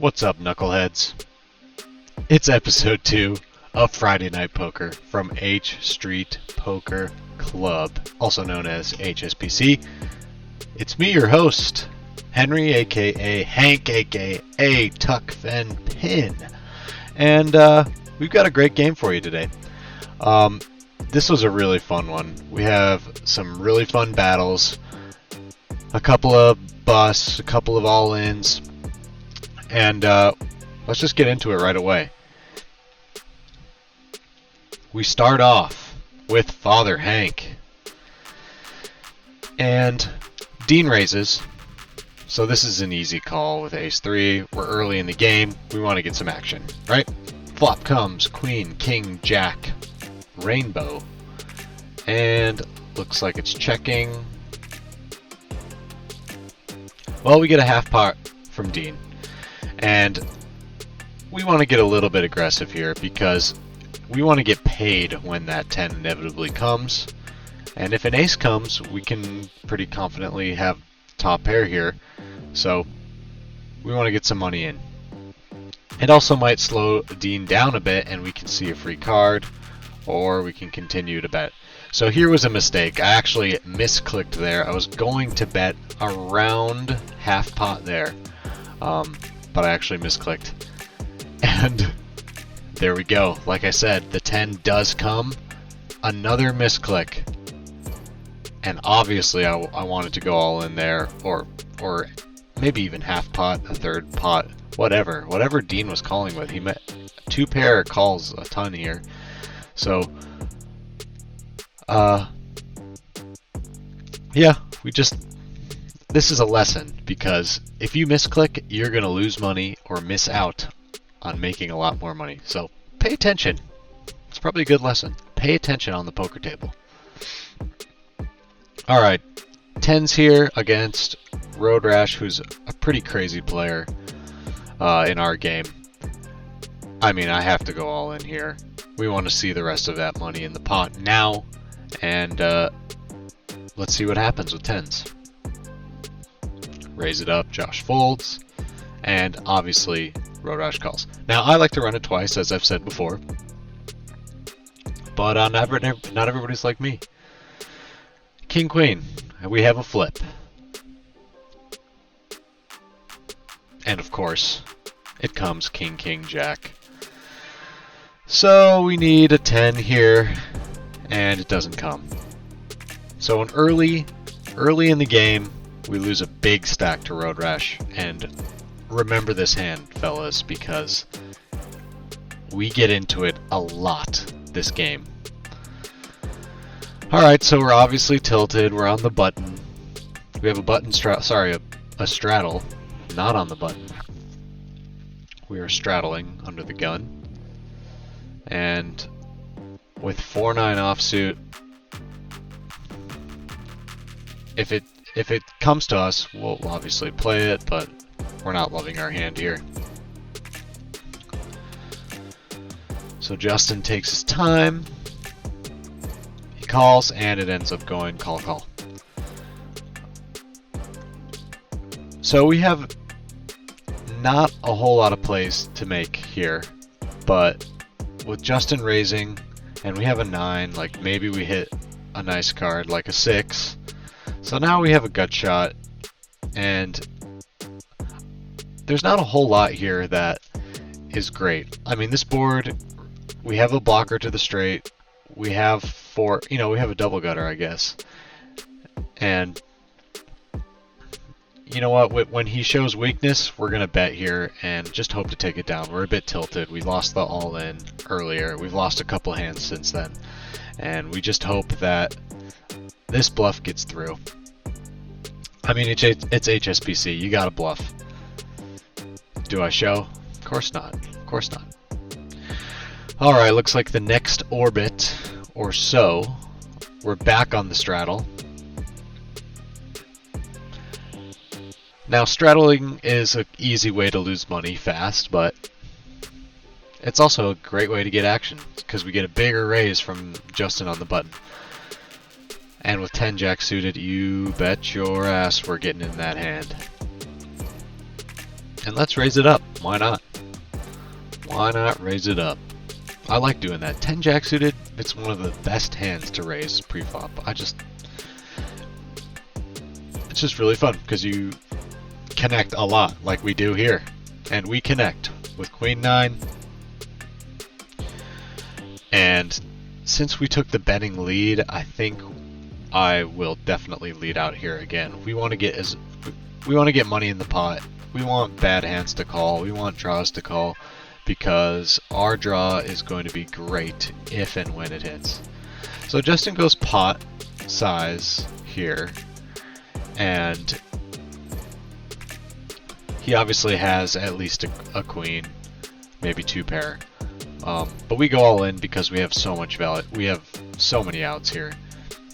What's up, knuckleheads? It's episode 2 of Friday Night Poker from H Street Poker Club, also known as HSPC. It's me, your host, Henry, aka Hank, aka Tuck Fen Pin. And we've got a great game for you today. This was a really fun one. We have some really fun battles, a couple of busts, a couple of all-ins, and let's just get into it right away. We start off with Father Hank. And Dean raises, so this is an easy call with Ace-3. We're early in the game. We want to get some action, right? Flop comes Queen, King, Jack, Rainbow. And looks like it's checking. Well, we get a half pot from Dean. And we want to get a little bit aggressive here because we want to get paid when that 10 inevitably comes. And if an ace comes, we can pretty confidently have top pair here. So we want to get some money in. It also might slow Dean down a bit and we can see a free card, or we can continue to bet. So here was a mistake. I actually misclicked there. I was going to bet around half pot there, but I actually misclicked. And there we go. Like I said, the 10 does come. Another misclick. And obviously I wanted to go all in there, or maybe even half pot, a third pot, whatever Dean was calling with. He met two pair calls a ton here. So yeah, this is a lesson, because if you misclick, you're gonna lose money or miss out on making a lot more money. So pay attention. It's probably a good lesson. Pay attention on the poker table. Alright, 10's here against RoadRash, who's a pretty crazy player in our game. I mean, I have to go all in here. We want to see the rest of that money in the pot now, and let's see what happens with 10's. Raise it up, Josh folds, and obviously RoadRash calls. Now, I like to run it twice, as I've said before, but not everybody's like me. King, Queen, and we have a flip. And of course, it comes King, King, Jack. So we need a 10 here, and it doesn't come. So an early in the game, we lose a big stack to RoadRash. And remember this hand, fellas, because we get into it a lot this game. Alright, so we're obviously tilted. We're on the button. We have a button a straddle, not on the button. We are straddling under the gun. And with 4-9 offsuit, if it comes to us, we'll obviously play it, but we're not loving our hand here. So Justin takes his time. He calls, and it ends up going call. So we have not a whole lot of plays to make here, but with Justin raising, and we have a 9, like maybe we hit a nice card like a 6. So now we have a gut shot, and there's not a whole lot here that is great. I mean, this board, we have a blocker to the straight. We have we have a double gutter, I guess. And you know what? When he shows weakness, we're gonna bet here and just hope to take it down. We're a bit tilted. We lost the all-in earlier. We've lost a couple hands since then, and we just hope that this bluff gets through. I mean, it's HSBC. You gotta bluff. Do I show? Of course not. Of course not. Alright, looks like the next orbit or so, we're back on the straddle. Now, straddling is an easy way to lose money fast, but it's also a great way to get action, because we get a bigger raise from Justin on the button. And with 10 Jack suited, you bet your ass we're getting in that hand. And let's raise it up. Why not? Why not raise it up? I like doing that. 10 jack suited, it's one of the best hands to raise pre-flop. It's just really fun because you connect a lot like we do here. And we connect with Queen 9. And since we took the betting lead, I think I will definitely lead out here again. We want to get money in the pot. We want bad hands to call. We want draws to call because our draw is going to be great if and when it hits. So Justin goes pot size here, and he obviously has at least a queen, maybe 2 pair. But we go all in because we have so much value. We have so many outs here,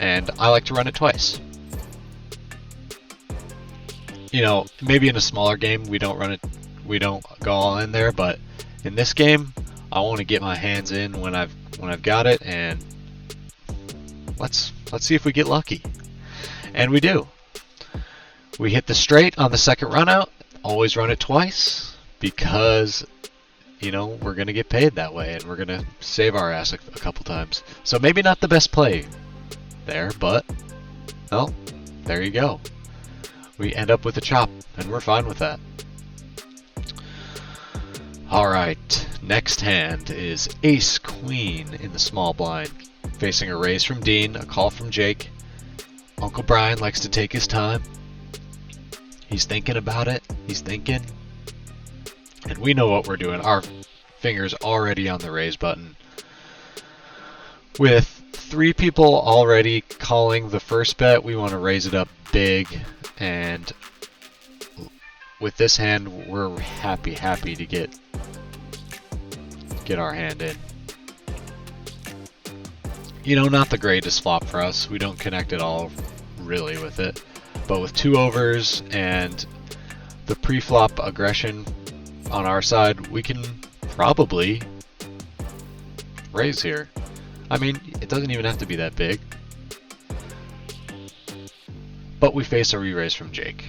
and I like to run it twice. You know, maybe in a smaller game we don't go all in there, but in this game I want to get my hands in when I've got it, and let's see if we get lucky. And we do. We hit the straight on the second run out. Always run it twice because, you know, we're going to get paid that way, and we're going to save our ass a couple times. So maybe not the best play there, but, well, there you go. We end up with a chop, and we're fine with that. Alright, next hand is Ace Queen in the small blind. Facing a raise from Dean, a call from Jake. Uncle Brian likes to take his time. He's thinking about it. He's thinking. And we know what we're doing. Our finger's already on the raise button. With 3 people already calling the first bet, we want to raise it up big. And with this hand, we're happy to get our hand in. You know, not the greatest flop for us. We don't connect at all really with it. But with 2 overs and the pre-flop aggression on our side, we can probably raise here. I mean, it doesn't even have to be that big. But we face a re-raise from Jake.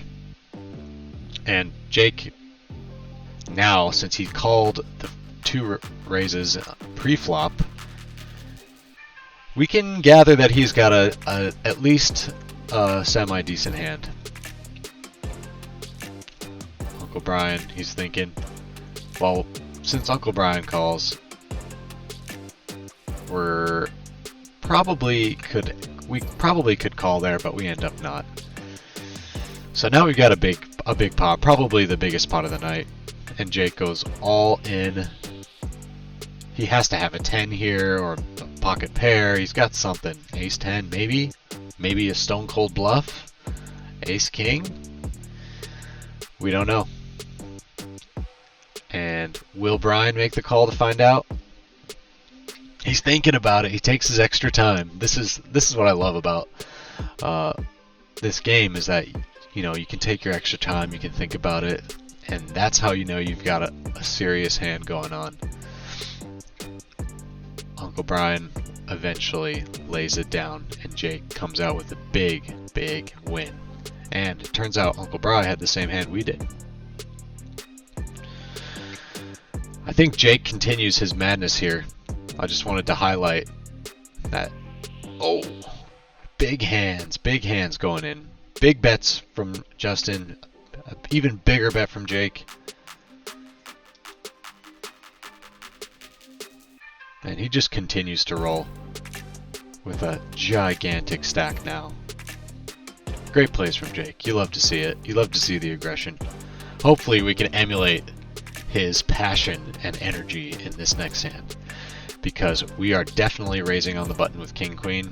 And Jake, now, since he called the 2 raises pre-flop, we can gather that he's got at least a semi-decent hand. Uncle Brian, he's thinking, well, since Uncle Brian calls, we probably could call there, but we end up not. So now we've got a big pot, probably the biggest pot of the night, and Jake goes all in. He has to have a 10 here or a pocket pair. He's got something. Ace 10, maybe a stone cold bluff. Ace king. We don't know. And will Brian make the call to find out? He's thinking about it. He takes his extra time. This is what I love about this game, is that, you know, you can take your extra time, you can think about it, and that's how you know you've got a serious hand going on. Uncle Brian eventually lays it down, and Jake comes out with a big win. And it turns out Uncle Brian had the same hand we did. I think Jake continues his madness here. I just wanted to highlight that. Oh, big hands going in. Big bets from Justin, an even bigger bet from Jake. And he just continues to roll with a gigantic stack now. Great plays from Jake. You love to see it. You love to see the aggression. Hopefully we can emulate his passion and energy in this next hand, because we are definitely raising on the button with King Queen.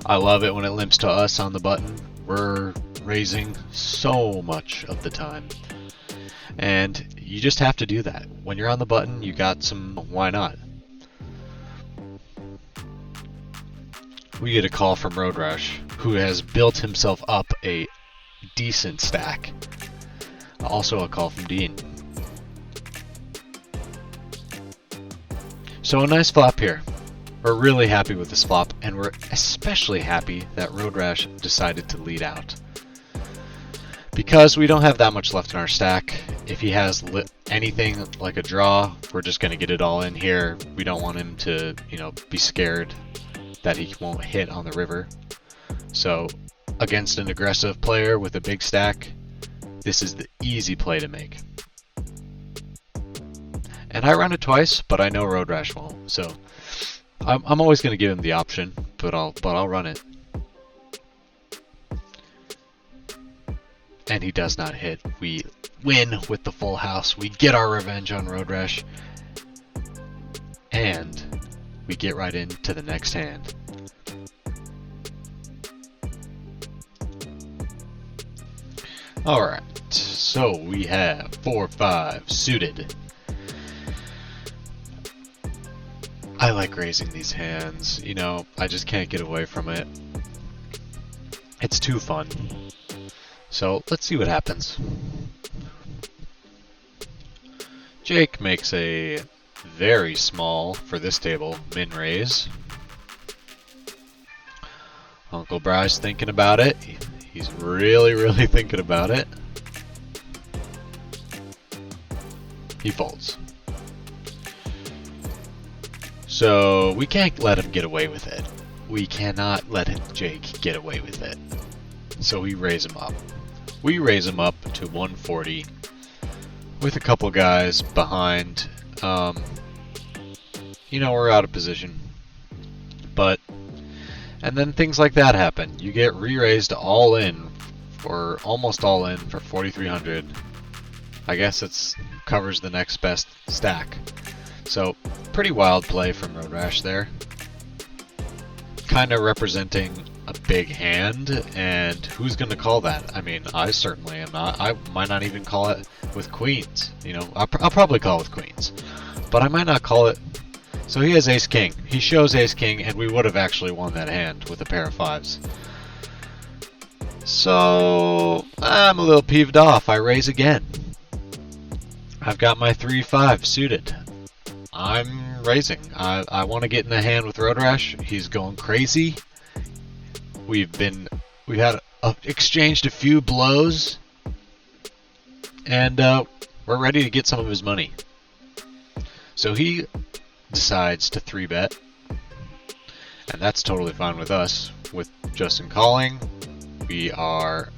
I love it when it limps to us on the button. We're raising so much of the time. And you just have to do that. When you're on the button, you got some, why not? We get a call from RoadRash, who has built himself up a decent stack. Also a call from Dean. So a nice flop here. We're really happy with this flop, and we're especially happy that RoadRash decided to lead out. Because we don't have that much left in our stack, if he has anything like a draw, we're just going to get it all in here. We don't want him to, you know, be scared that he won't hit on the river. So against an aggressive player with a big stack, this is the easy play to make. And I run it twice, but I know RoadRash won't. So I'm always going to give him the option, but I'll run it. And he does not hit. We win with the full house. We get our revenge on RoadRash. And we get right into the next hand. Alright, so we have 4-5 suited. I like raising these hands, you know, I just can't get away from it. It's too fun. So let's see what happens. Jake makes a very small, for this table, min raise. Uncle Bry's thinking about it. He's really thinking about it. He folds. So we can't let him get away with it. We cannot let Jake get away with it. So we raise him up. We raise him up to 140 with a couple guys behind. You know, we're out of position. And then things like that happen. You get re-raised all in, or almost all in, for 4,300. I guess it covers the next best stack. So, pretty wild play from RoadRash there. Kind of representing a big hand, and who's going to call that? I mean, I certainly am not. I might not even call it with queens. You know, I'll probably call it with queens. But I might not call it. So he has ace-king. He shows ace-king, and we would have actually won that hand with a pair of fives. So I'm a little peeved off. I raise again. I've got my 3-5 suited. I'm raising. I want to get in a hand with RoadRash. He's going crazy. We've exchanged a few blows, and we're ready to get some of his money. So he decides to 3-bet, and that's totally fine with us. With Justin calling, we have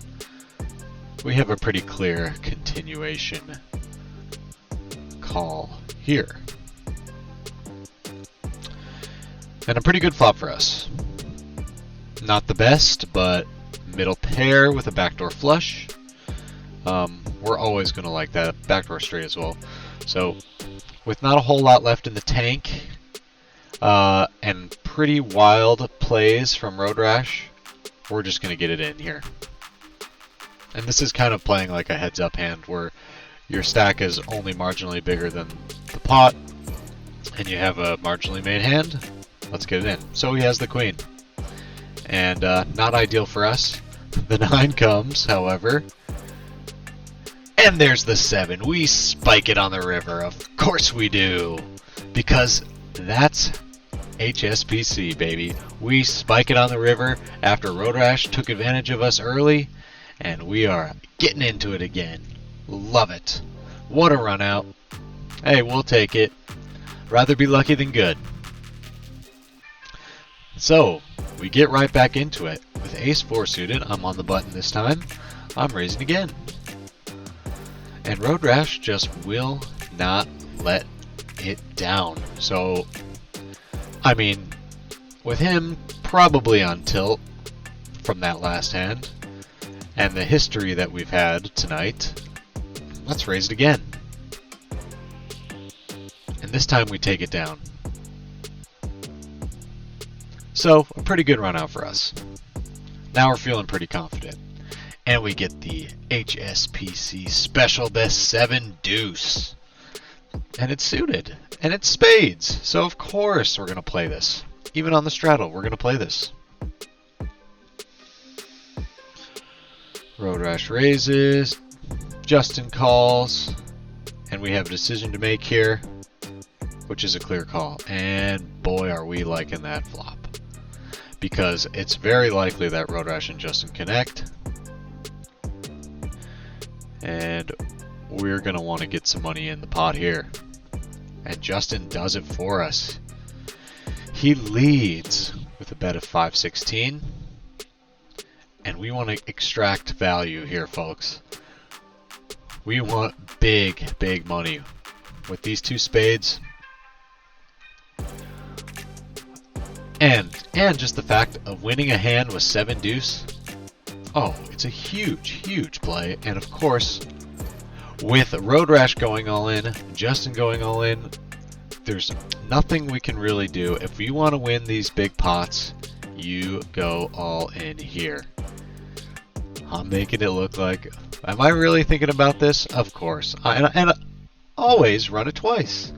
a pretty clear continuation call here. And a pretty good flop for us. Not the best, but middle pair with a backdoor flush. We're always going to like that. Backdoor straight as well. So, with not a whole lot left in the tank, and pretty wild plays from RoadRash, we're just going to get it in here. And this is kind of playing like a heads-up hand, where your stack is only marginally bigger than the pot, and you have a marginally made hand. Let's get it in. So he has the queen. And not ideal for us. The 9 comes, however. And there's the 7. We spike it on the river. Of course we do. Because that's HSBC, baby. We spike it on the river after RoadRash took advantage of us early. And we are getting into it again. Love it. What a run out. Hey, we'll take it. Rather be lucky than good. So, we get right back into it. With ace-4 suited, I'm on the button this time. I'm raising again. And RoadRash just will not let it down. So, I mean, with him probably on tilt from that last hand, and the history that we've had tonight, let's raise it again. And this time we take it down. So, a pretty good run out for us. Now we're feeling pretty confident. And we get the HSBC Special Best 7 Deuce. And it's suited. And it's spades. So of course we're going to play this. Even on the straddle, we're going to play this. RoadRash raises. Justin calls. And we have a decision to make here, which is a clear call. And boy, are we liking that flop. Because it's very likely that RoadRash and Justin connect. And we're going to want to get some money in the pot here. And Justin does it for us. He leads with a bet of 516. And we want to extract value here, folks. We want big, big money. With these two spades. And just the fact of winning a hand with 7 deuce. Oh, it's a huge, huge play. And of course, with RoadRash going all in, Justin going all in, there's nothing we can really do. If you want to win these big pots, you go all in here. I'm making it look like, am I really thinking about this? Of course. And always run it twice.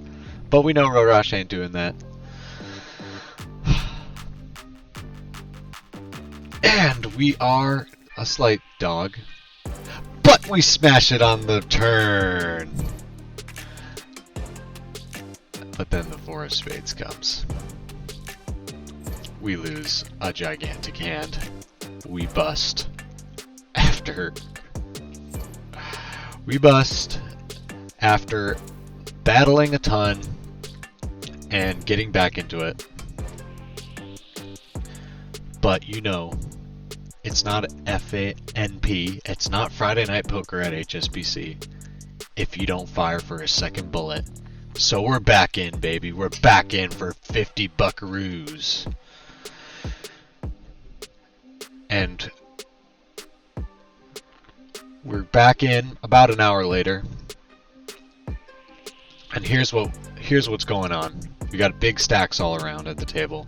But we know RoadRash ain't doing that. And we are a slight dog. But we smash it on the turn. But then the 4 of spades comes. We lose a gigantic hand. We bust. After battling a ton and getting back into it. But you know, it's not FNP, it's not Friday Night Poker at HSBC if you don't fire for a second bullet. So we're back in, baby. We're back in for 50 buckaroos. And we're back in about an hour later. And here's what's going on. We got big stacks all around at the table.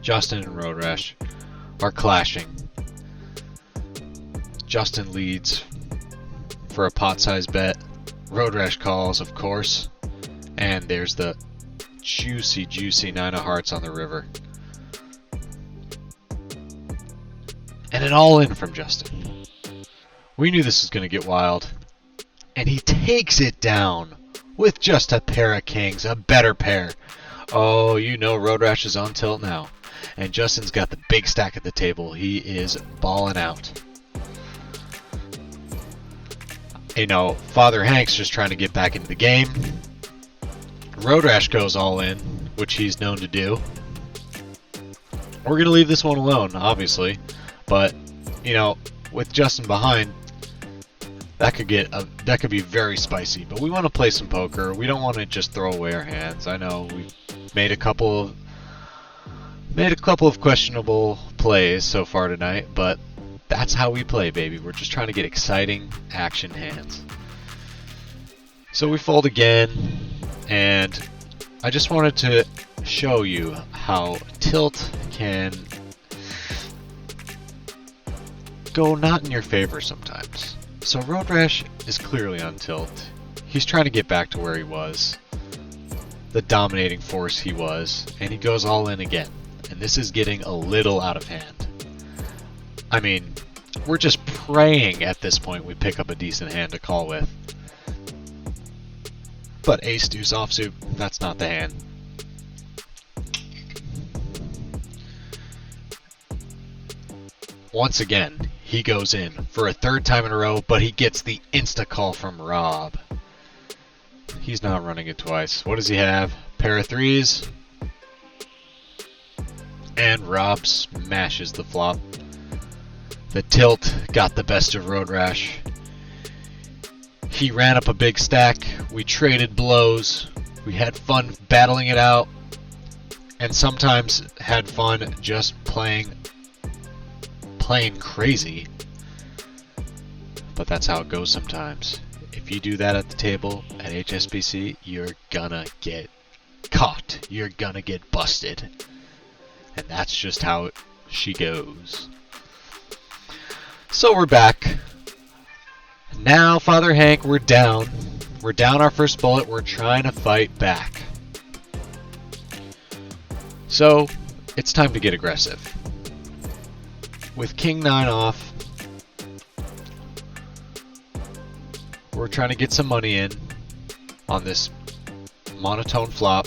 Justin and RoadRash are clashing. Justin leads for a pot-sized bet. RoadRash calls, of course. And there's the juicy, juicy 9 of hearts on the river. And an all-in from Justin. We knew this was going to get wild. And he takes it down with just a pair of kings, a better pair. Oh, you know RoadRash is on tilt now. And Justin's got the big stack at the table. He is balling out. You know, Father Hank's just trying to get back into the game. RoadRash goes all in, which he's known to do. We're going to leave this one alone, obviously. But, you know, with Justin behind, that could be very spicy. But we want to play some poker. We don't want to just throw away our hands. I know we made a couple of questionable plays so far tonight, but that's how we play, baby. We're just trying to get exciting action hands. So we fold again, and I just wanted to show you how tilt can go not in your favor sometimes. So RoadRash is clearly on tilt. He's trying to get back to where he was, the dominating force he was, and he goes all in again. And this is getting a little out of hand. I mean, we're just praying at this point we pick up a decent hand to call with. But ace deuce offsuit, that's not the hand. Once again, he goes in for a 3rd time in a row, but he gets the insta call from Rob. He's not running it twice. What does he have? Pair of 3s. And Rob smashes the flop. The tilt got the best of RoadRash. He ran up a big stack. We traded blows. We had fun battling it out. And sometimes had fun just playing crazy. But that's how it goes sometimes. If you do that at the table at HSBC, you're gonna get caught. You're gonna get busted. And that's just how she goes. So we're back. Now, Father Hank, we're down. We're down our first bullet. We're trying to fight back. So, it's time to get aggressive. With King 9 off, we're trying to get some money in on this monotone flop.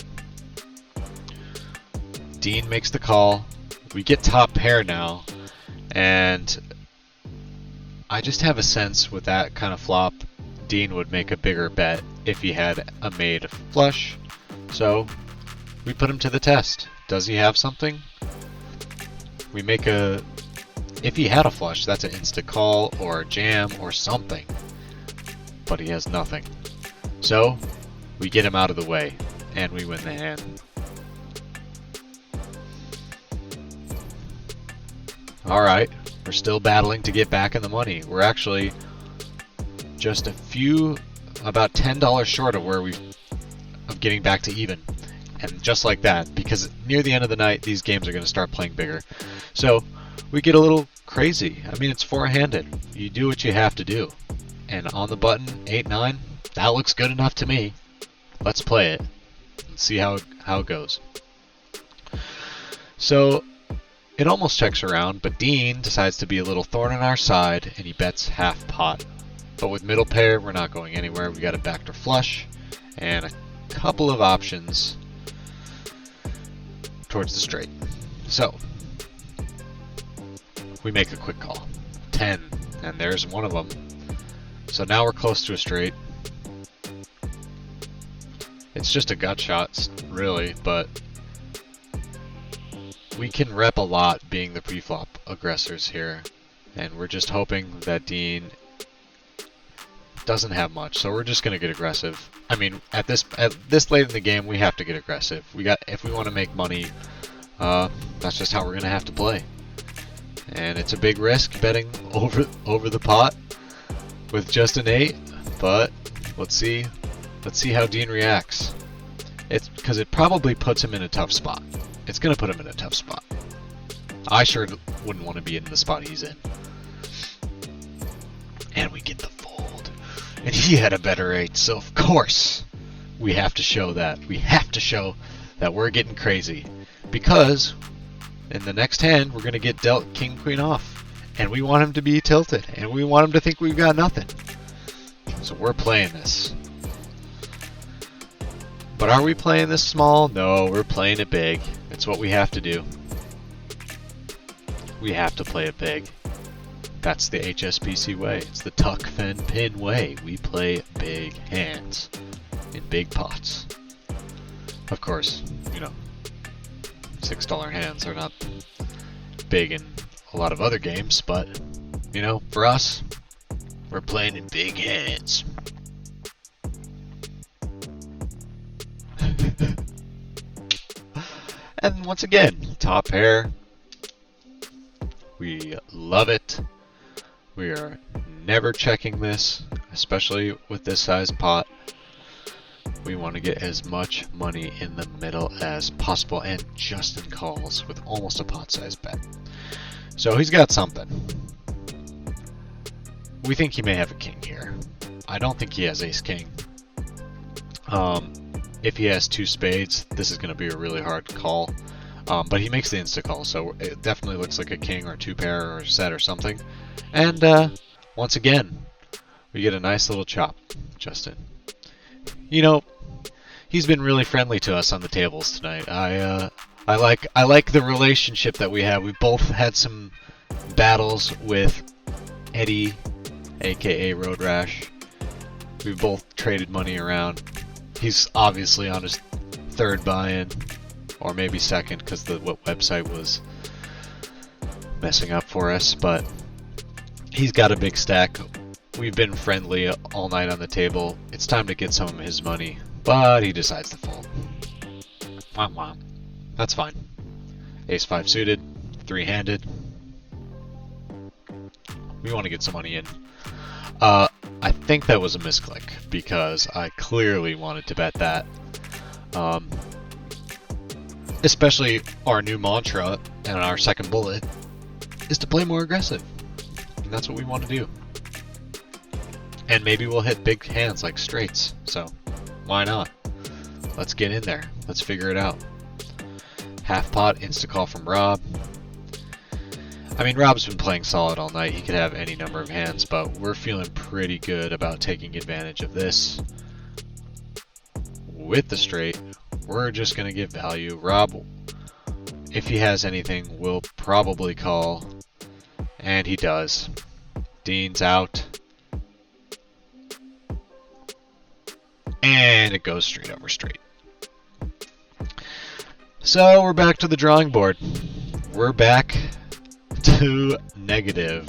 Dean makes the call. We get top pair now, and I just have a sense with that kind of flop, Dean would make a bigger bet if he had a made flush. So we put him to the test. Does he have something? We make a... If he had a flush, that's an insta call or a jam or something. But he has nothing. So we get him out of the way and we win the hand. Alright, we're still battling to get back in the money. We're actually just about $10 short of of getting back to even. And just like that, because near the end of the night, these games are going to start playing bigger. So we get a little crazy. I mean, it's four-handed. You do what you have to do. And on the button, 8-9, that looks good enough to me. Let's play it and see how it goes. So it almost checks around, but Dean decides to be a little thorn in our side, and he bets half pot. But with middle pair, we're not going anywhere. We got a backdoor flush and a couple of options towards the straight. So we make a quick call. 10, and there's one of them. So now we're close to a straight. It's just a gut shot, really, but we can rep a lot being the preflop aggressors here, and we're just hoping that Dean doesn't have much, so we're just gonna get aggressive. I mean, at this late in the game, we have to get aggressive. If we want to make money, that's just how we're gonna have to play. And it's a big risk betting over the pot with just an 8, but let's see how Dean reacts. It's because it probably puts him in a tough spot. It's gonna put him in a tough spot. I sure wouldn't want to be in the spot he's in. And we get the fold. And he had a better 8, so of course we have to show that. We have to show that we're getting crazy. Because in the next hand, we're going to get dealt king, queen off. And we want him to be tilted. And we want him to think we've got nothing. So we're playing this. But are we playing this small? No, we're playing it big. It's what we have to do. We have to play it big. That's the HSBC way. It's the tuck, fen, pin way. We play big hands in big pots. Of course, you know, $6 hands are not big in a lot of other games, but, you know, for us, we're playing in big hands. And once again, top pair. We love it. We are never checking this, especially with this size pot. We want to get as much money in the middle as possible, and just in calls with almost a pot size bet. So he's got something. We think he may have a king here. I don't think he has ace king. If he has 2 spades, this is going to be a really hard call. But he makes the insta call, so it definitely looks like a king or 2 pair or a set or something. And once again, we get a nice little chop, Justin. You know, he's been really friendly to us on the tables tonight. I like the relationship that we have. We both had some battles with Eddie, aka RoadRash. We both traded money around. He's obviously on his 3rd buy-in, or maybe 2nd, because the website was messing up for us. But he's got a big stack. We've been friendly all night on the table. It's time to get some of his money, but he decides to fold. Womp womp. That's fine. Ace 5 suited, 3-handed. We want to get some money in. I think that was a misclick, because I clearly wanted to bet that. Especially our new mantra and our second bullet is to play more aggressive. And that's what we want to do. And maybe we'll hit big hands like straights, so why not? Let's get in there. Let's figure it out. Half pot, insta call from Rob. I mean, Rob's been playing solid all night. He could have any number of hands, but we're feeling pretty good about taking advantage of this. With the straight, we're just going to give value. Rob, if he has anything, will probably call, and he does. Dean's out. And it goes straight over straight. So we're back to the drawing board. We're back to negative.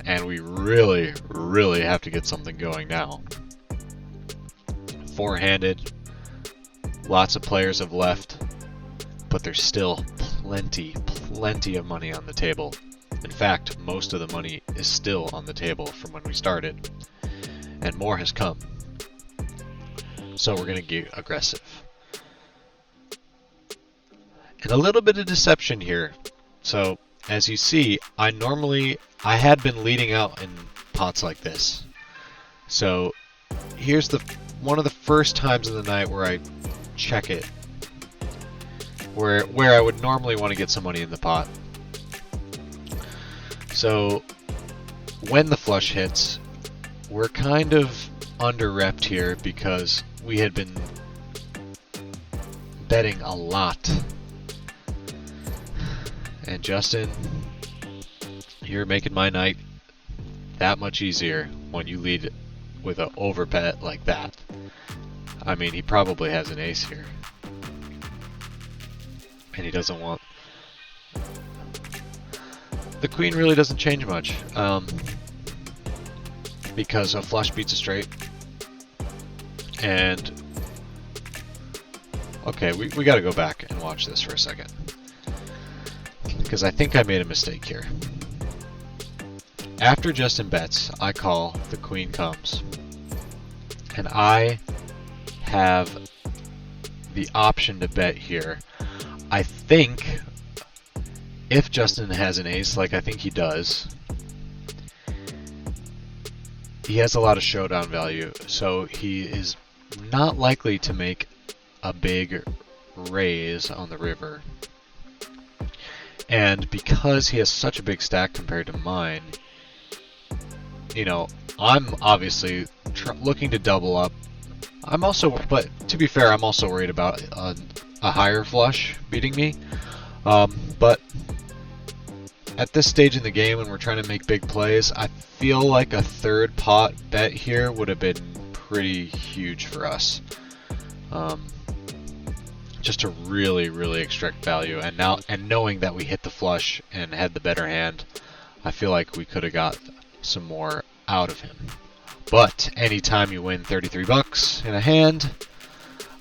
And we really, really have to get something going now. Four-handed. Lots of players have left. But there's still plenty of money on the table. In fact, most of the money is still on the table from when we started. And more has come. So we're going to get aggressive. And a little bit of deception here. So, as you see, I had been leading out in pots like this. So, here's one of the first times of the night where I check it. Where I would normally want to get some money in the pot. So, when the flush hits, we're kind of under-repped here because we had been betting a lot. And Justin, you're making my night that much easier when you lead with an overbet like that. I mean, he probably has an ace here. And he doesn't want... The queen really doesn't change much. Because a flush beats a straight. And... Okay, we gotta go back and watch this for a second. Because I think I made a mistake here. After Justin bets, I call, the queen comes. And I have the option to bet here. I think if Justin has an ace, like I think he does, he has a lot of showdown value, so he is not likely to make a big raise on the river. And because he has such a big stack compared to mine, you know, I'm obviously looking to double up. But to be fair, I'm also worried about a higher flush beating me. But at this stage in the game, when we're trying to make big plays, I feel like a third pot bet here would have been pretty huge for us. Just to really extract value. And knowing that we hit the flush and had the better hand, I feel like we could have got some more out of him. But anytime you win 33 bucks in a hand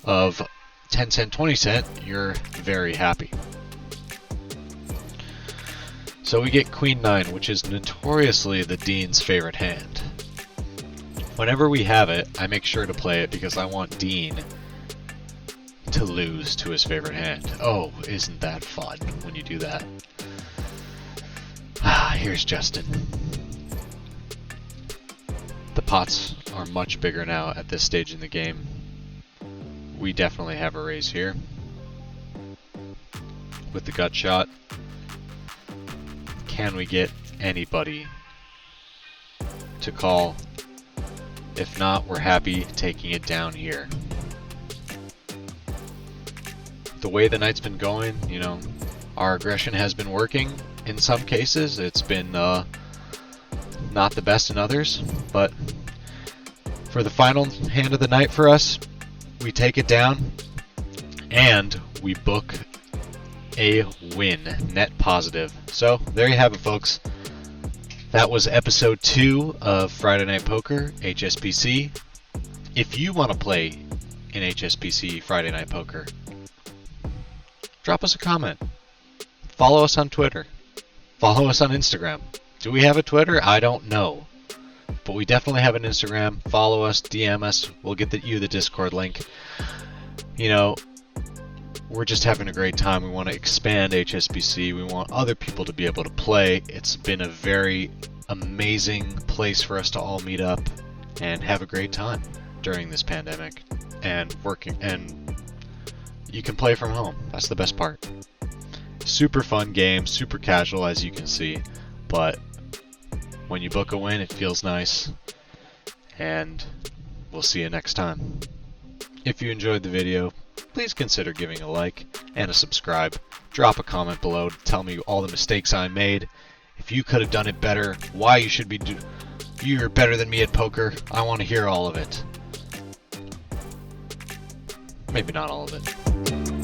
of 10 cent, 20 cent, you're very happy. So we get Queen 9, which is notoriously the Dean's favorite hand. Whenever we have it, I make sure to play it because I want Dean to lose to his favorite hand. Oh, isn't that fun when you do that? Here's Justin. The pots are much bigger now at this stage in the game. We definitely have a raise here. With the gut shot. Can we get anybody to call? If not, we're happy taking it down here. The way the night's been going, you know, our aggression has been working in some cases. It's been not the best in others, but for the final hand of the night for us, we take it down and we book a win, net positive. So there you have it, folks. That was episode 2 of Friday Night Poker HSBC. If you want to play in HSBC Friday Night Poker, drop us a comment. Follow us on Twitter. Follow us on Instagram. Do we have a Twitter? I don't know. But we definitely have an Instagram. Follow us, DM us. We'll get you the Discord link. You know, we're just having a great time. We want to expand HSBC. We want other people to be able to play. It's been a very amazing place for us to all meet up and have a great time during this pandemic and working. And you can play from home. That's the best part. Super fun game, super casual as you can see. But when you book a win, it feels nice. And we'll see you next time. If you enjoyed the video, please consider giving a like and a subscribe. Drop a comment below to tell me all the mistakes I made. if you could have done it better, why you should be you're better than me at poker. I want to hear all of it. Maybe not all of it.